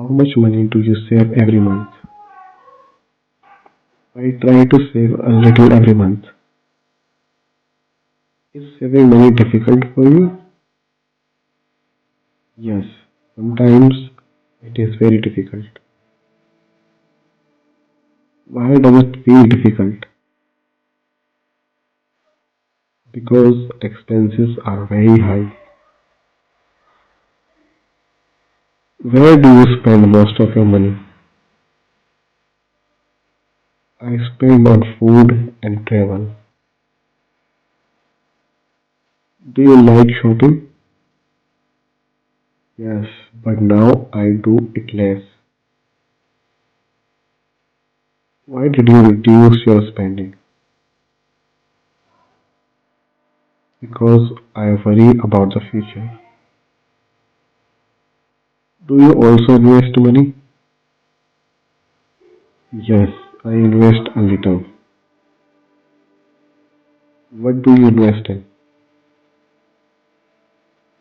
How much money do you save every month? I try to save a little every month. Is saving money difficult for you? Yes, sometimes it is very difficult. Why does it feel difficult? Because expenses are very high. Where do you spend most of your money? I spend on food and travel. Do you like shopping? Yes, but now I do it less. Why did you reduce your spending? Because I worry about the future. Do you also invest money? Yes, I invest a little. What do you invest in?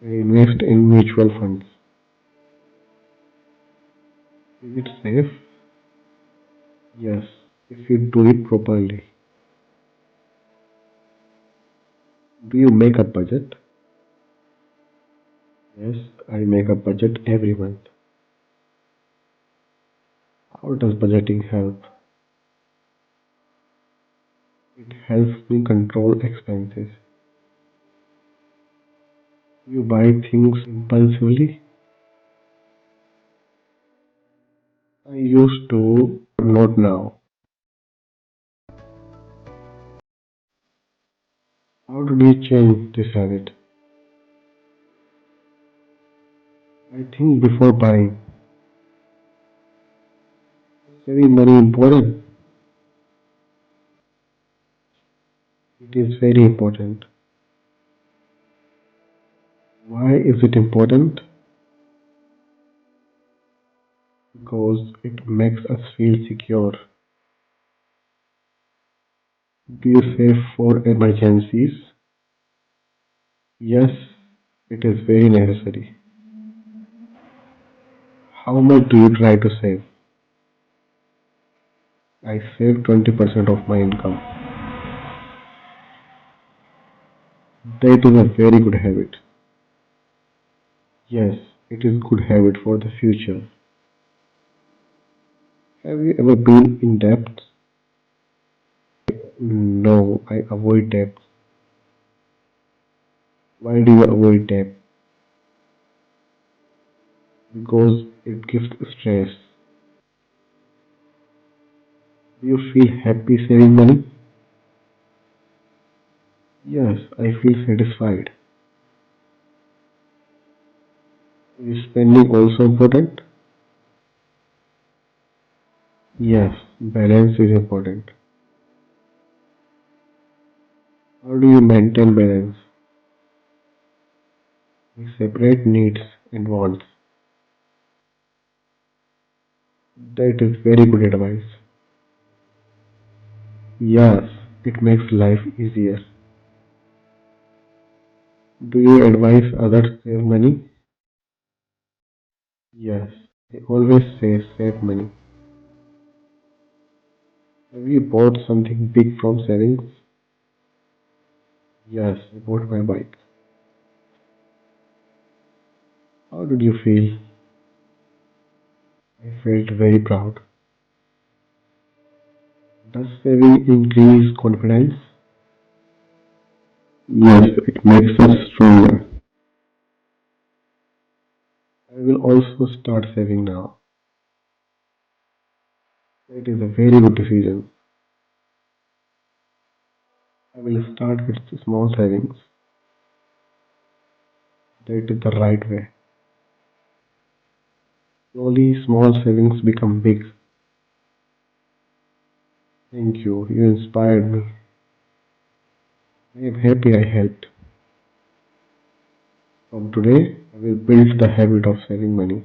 I invest in mutual funds. Is it safe? Yes, if you do it properly. Do you make a budget? Yes, I make a budget every month. How does budgeting help? It helps me control expenses. You buy things impulsively? I used to, but not now. How did you change this habit? I think before buying, saving money important. It is very important. Why is it important? Because it makes us feel secure. Do you save for emergencies? Yes, it is very necessary. How much do you try to save? I save 20% of my income. That is a very good habit. Yes, it is good habit for the future. Have you ever been in debt? No, I avoid debt. Why do you avoid debt? Because it gives stress. Do you feel happy saving money? Yes, I feel satisfied. Is spending also important? Yes, balance is important. How do you maintain balance? We separate needs and wants. That is very good advice. Yes, it makes life easier. Do you advise others save money? Yes, I always say save money. Have you bought something big from savings? Yes, I bought my bike. How did you feel? I felt very proud. Does saving increase confidence? Yes, it makes us stronger. I will also start saving now. It is a very good decision. I will start with small savings. That is the right way. Slowly, small savings become big. Thank you. You inspired me. I am happy I helped. From today, I will build the habit of saving money.